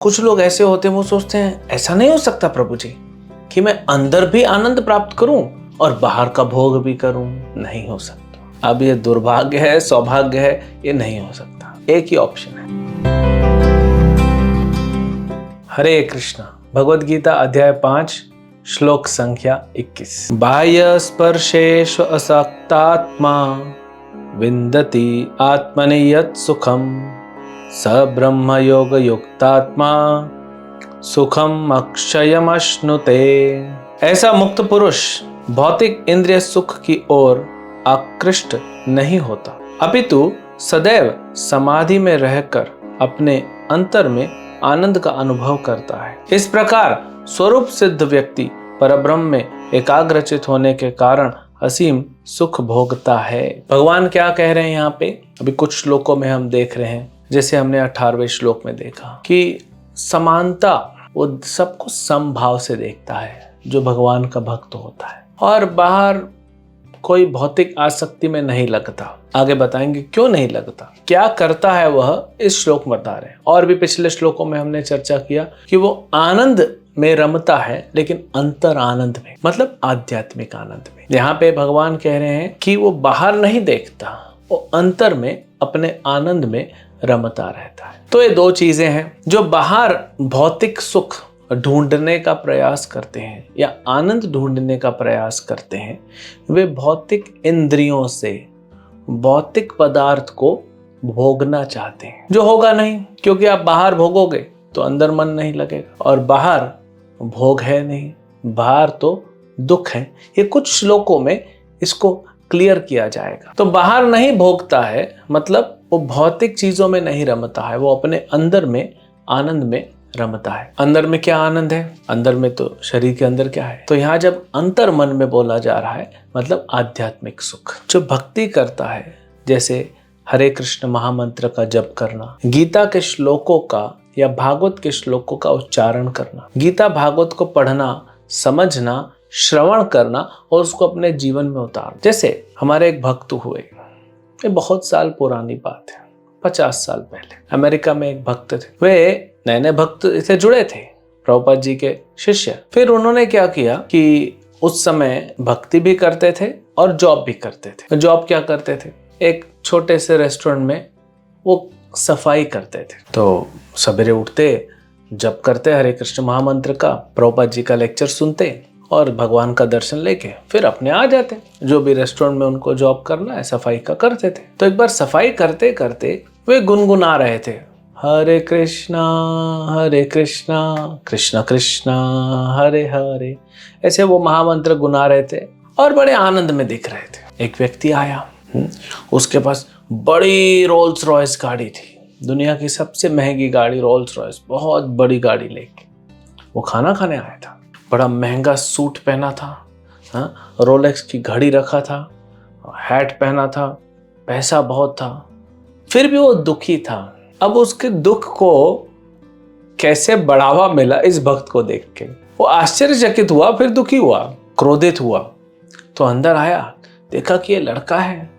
कुछ लोग ऐसे होते हैं, वो सोचते हैं ऐसा नहीं हो सकता प्रभु जी कि मैं अंदर भी आनंद प्राप्त करूं और बाहर का भोग भी करूं। नहीं हो सकता। अब ये दुर्भाग्य है, सौभाग्य है, ये नहीं हो सकता। एक ही ऑप्शन है। हरे कृष्णा। भगवद गीता अध्याय 5 श्लोक संख्या 21। बाह्य स्पर्शेषु असक्तात्मा विन्दति आत्मनि यत् सुखम स ब्रह्म योग युक्तात्मा सुखम अक्षयमश्नुते। ऐसा मुक्त पुरुष भौतिक इंद्रिय सुख की ओर आकृष्ट नहीं होता, अपितु सदैव समाधि में रहकर अपने अंतर में आनंद का अनुभव करता है। इस प्रकार स्वरूप सिद्ध व्यक्ति परब्रह्म में एकाग्रचित होने के कारण असीम सुख भोगता है। भगवान क्या कह रहे हैं यहाँ पे? अभी कुछ श्लोकों में हम देख रहे हैं, जैसे हमने 18वें श्लोक में देखा कि समानता, वो सबको समभाव से देखता है जो भगवान का भक्त होता है, और बाहर कोई भौतिक आसक्ति में नहीं लगता। आगे बताएंगे क्यों नहीं लगता, क्या करता है वह, इस श्लोक में बता रहे हैं। और भी पिछले श्लोकों में हमने चर्चा किया कि वो आनंद में रमता है, लेकिन अंतर आनंद में, मतलब आध्यात्मिक आनंद में। यहाँ पे भगवान कह रहे हैं कि वो बाहर नहीं देखता, वो अंतर में अपने आनंद में रमता रहता है। तो ये दो चीजें हैं। जो बाहर भौतिक सुख ढूंढने का प्रयास करते हैं या आनंद ढूंढने का प्रयास करते हैं, वे भौतिक इंद्रियों से भौतिक पदार्थ को भोगना चाहते हैं, जो होगा नहीं, क्योंकि आप बाहर भोगोगे तो अंदर मन नहीं लगेगा, और बाहर भोग है नहीं, बाहर तो दुख है। ये कुछ श्लोकों में इसको क्लियर किया जाएगा। तो बाहर नहीं भोगता है, मतलब वो भौतिक चीजों में नहीं रमता है, वो अपने अंदर में आनंद में रमता है। अंदर में क्या आनंद है? अंदर में तो शरीर के अंदर क्या है? तो यहाँ जब अंतर मन में बोला जा रहा है, मतलब आध्यात्मिक सुख। जो भक्ति करता है, जैसे हरे कृष्ण महामंत्र का जप करना, गीता के श्लोकों का या भागवत के श्लोकों का उच्चारण करना, गीता भागवत को पढ़ना, समझना, श्रवण करना और उसको अपने जीवन में उतारना। जैसे हमारे एक भक्त हुए, ये बहुत साल पुरानी बात है, 50 साल पहले अमेरिका में एक भक्त थे। वे नए नए भक्त से जुड़े थे, प्रभुपाद जी के शिष्य। फिर उन्होंने क्या किया कि उस समय भक्ति भी करते थे और जॉब भी करते थे। जॉब क्या करते थे? एक छोटे से रेस्टोरेंट में वो सफाई करते थे। तो सवेरे उठते, जप करते हरे कृष्ण महामंत्र का, प्रभुपाद जी का लेक्चर सुनते और भगवान का दर्शन लेके फिर अपने आ जाते। जो भी रेस्टोरेंट में उनको जॉब करना है, सफाई का करते थे। तो एक बार सफाई करते करते वे गुनगुना रहे थे, हरे कृष्णा कृष्ण कृष्णा हरे हरे। ऐसे वो महामंत्र गुना रहे थे और बड़े आनंद में दिख रहे थे। एक व्यक्ति आया, उसके पास बड़ी रोल्स रॉयस गाड़ी थी, दुनिया की सबसे महंगी गाड़ी रोल्स रॉयस, बहुत बड़ी गाड़ी लेके वो खाना खाने आया था। बड़ा महंगा सूट पहना था, रोलेक्स की घड़ी रखा था, हैट पहना था, पैसा बहुत था, फिर भी वो दुखी था। अब उसके दुख को कैसे बढ़ावा मिला इस भक्त को देख के वो आश्चर्यचकित हुआ, फिर दुखी हुआ, क्रोधित हुआ। तो अंदर आया, देखा कि ये लड़का है,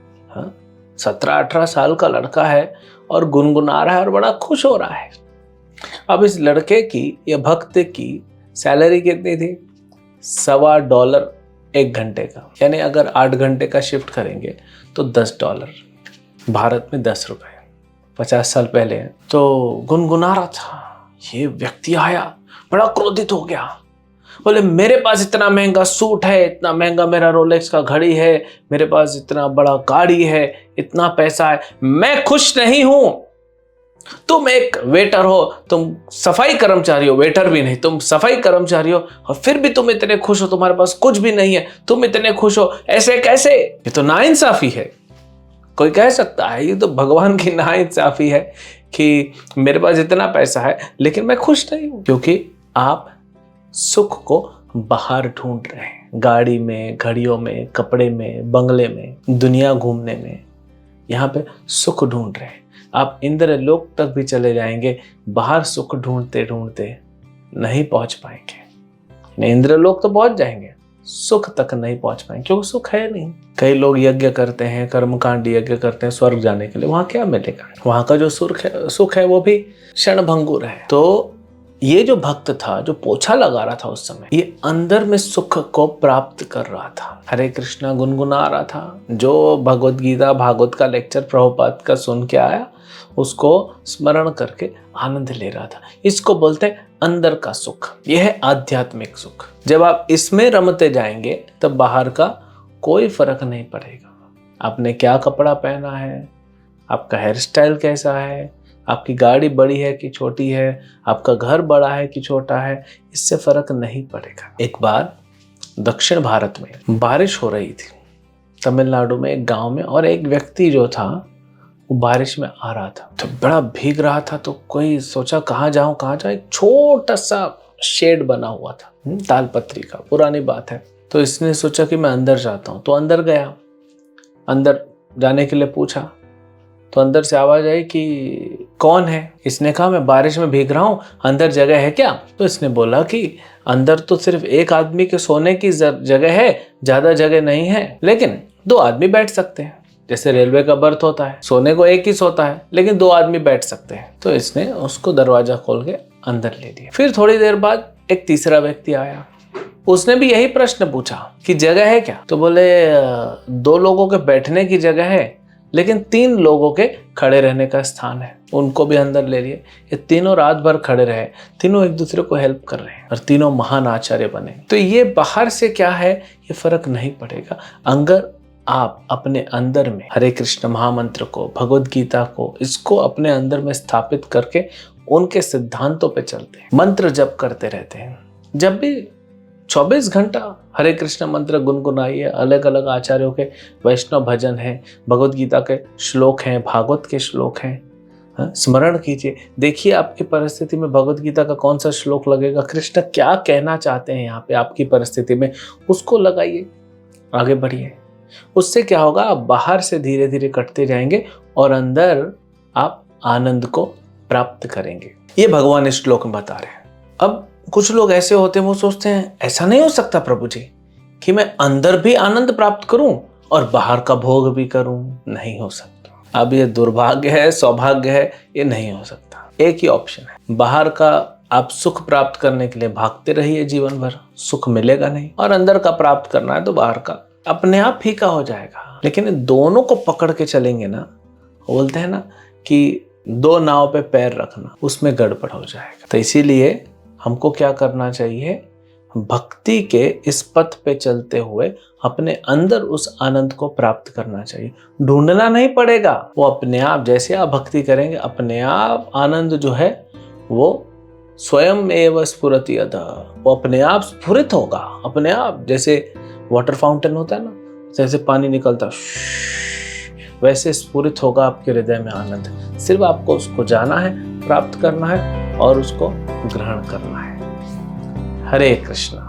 17-18 साल का लड़का है और गुनगुना रहा है और बड़ा खुश हो रहा है। अब इस लड़के की, या भक्त की सैलरी कितनी थी? $1.25 1 घंटे का, यानी अगर 8 घंटे का शिफ्ट करेंगे तो $10, भारत में 10 रुपए, 50 साल पहले। तो गुनगुना रहा था। ये व्यक्ति आया, बड़ा क्रोधित हो गया, बोले मेरे पास इतना महंगा सूट है, इतना महंगा मेरा रोलेक्स का घड़ी है, मेरे पास इतना बड़ा गाड़ी है, इतना पैसा है, मैं खुश नहीं हूं। तुम एक वेटर हो, तुम सफाई कर्मचारी हो, वेटर भी नहीं, तुम सफाई कर्मचारी हो, और फिर भी तुम इतने खुश हो, तुम्हारे पास कुछ भी नहीं है, तुम इतने खुश हो, ऐसे कैसे? ये तो नाइंसाफी है। कोई कह सकता है ये तो भगवान की नाइंसाफी है कि मेरे पास इतना पैसा है लेकिन मैं खुश नहीं हूं, क्योंकि आप सुख को बाहर ढूंढ रहे हैं, गाड़ी में, घड़ियों में, कपड़े में, बंगले में, दुनिया घूमने में, यहाँ पे सुख ढूंढ रहे हैं। आप इंद्र लोक तक भी चले जाएंगे, बाहर सुख ढूंढते ढूंढते नहीं पहुंच पाएंगे। इंद्र लोक तो पहुंच जाएंगे, सुख तक नहीं पहुंच पाएंगे, क्योंकि सुख है नहीं। कई लोग यज्ञ करते हैं, कर्मकांड यज्ञ करते हैं स्वर्ग जाने के लिए, वहां क्या मिलेगा? वहां का जो सुख है वो भी क्षणभंगुर है। तो ये जो भक्त था, जो पोछा लगा रहा था उस समय, ये अंदर में सुख को प्राप्त कर रहा था, हरे कृष्णा गुनगुना रहा था। जो भगवद गीता भागवत का लेक्चर प्रभुपाद का सुन के आया, उसको स्मरण करके आनंद ले रहा था। इसको बोलते हैं अंदर का सुख। यह है आध्यात्मिक सुख। जब आप इसमें रमते जाएंगे तब बाहर का कोई फर्क नहीं पड़ेगा। आपने क्या कपड़ा पहना है, आपका हेयर स्टाइल कैसा है, आपकी गाड़ी बड़ी है कि छोटी है, आपका घर बड़ा है कि छोटा है, इससे फर्क नहीं पड़ेगा। एक बार दक्षिण भारत में बारिश हो रही थी, तमिलनाडु में एक गांव में, और एक व्यक्ति जो था वो बारिश में आ रहा था, तो बड़ा भीग रहा था। तो कोई सोचा कहाँ जाऊं कहाँ जाऊं। एक छोटा सा शेड बना हुआ था तालपत्री का, पुरानी बात है। तो इसने सोचा कि मैं अंदर जाता हूँ, तो अंदर गया। अंदर जाने के लिए पूछा तो अंदर से आवाज आई कि कौन है। इसने कहा मैं बारिश में भीग रहा हूँ, अंदर जगह है क्या। तो इसने बोला कि अंदर तो सिर्फ एक आदमी के सोने की जगह है, ज्यादा जगह नहीं है, लेकिन 2 आदमी बैठ सकते हैं। जैसे रेलवे का बर्थ होता है, सोने को एक ही सोता है, लेकिन 2 आदमी बैठ सकते हैं। तो इसने उसको दरवाजा खोल के अंदर ले लिया। फिर थोड़ी देर बाद एक तीसरा व्यक्ति आया, उसने भी यही प्रश्न पूछा कि जगह है क्या। तो बोले 2 लोगों के बैठने की जगह है, लेकिन 3 लोगों के खड़े रहने का स्थान है। उनको भी अंदर ले लिए। ये तीनों रात भर खड़े रहे, तीनों एक दूसरे को हेल्प कर रहे हैं और तीनों महान आचार्य बने। तो ये बाहर से क्या है ये फर्क नहीं पड़ेगा। अगर आप अपने अंदर में हरे कृष्ण महामंत्र को, भगवद गीता को, इसको अपने अंदर में स्थापित करके उनके सिद्धांतों पे चलते हैं, मंत्र जप करते रहते हैं, जब भी 24 घंटा हरे कृष्ण मंत्र गुनगुनाइए। अलग अलग आचार्यों के वैष्णव भजन हैं, भगवद गीता के श्लोक हैं, भागवत के श्लोक हैं, स्मरण कीजिए। देखिए आपकी परिस्थिति में भगवद गीता का कौन सा श्लोक लगेगा, कृष्ण क्या कहना चाहते हैं यहाँ पे आपकी परिस्थिति में, उसको लगाइए, आगे बढ़िए। उससे क्या होगा, आप बाहर से धीरे धीरे कटते जाएंगे और अंदर आप आनंद को प्राप्त करेंगे। ये भगवान इस श्लोक में बता रहे हैं। अब कुछ लोग ऐसे होते हैं, वो सोचते हैं ऐसा नहीं हो सकता प्रभु जी कि मैं अंदर भी आनंद प्राप्त करूं और बाहर का भोग भी करूं। नहीं हो सकता। अब ये दुर्भाग्य है, सौभाग्य है, ये नहीं हो सकता। एक ही ऑप्शन है, बाहर का आप सुख प्राप्त करने के लिए भागते रहिए जीवन भर, सुख मिलेगा नहीं, और अंदर का प्राप्त करना है तो बाहर का अपने आप फीका हो जाएगा। लेकिन इन दोनों को पकड़ के चलेंगे ना, बोलते हैं ना कि 2 नाव पे पैर रखना, उसमें गड़बड़ हो जाएगा। तो इसीलिए हमको क्या करना चाहिए, भक्ति के इस पथ पे चलते हुए अपने अंदर उस आनंद को प्राप्त करना चाहिए। ढूंढना नहीं पड़ेगा, वो अपने आप, जैसे आप भक्ति करेंगे अपने आप आनंद जो है वो स्वयं एव स्फुरति अधः, वो अपने आप स्फुरित होगा। अपने आप, जैसे वाटर फाउंटेन होता है ना, जैसे पानी निकलता वैसे स्फुरित होगा आपके हृदय में आनंद। सिर्फ आपको उसको जाना है, प्राप्त करना है और उसको ग्रहण करना है। हरे कृष्णा।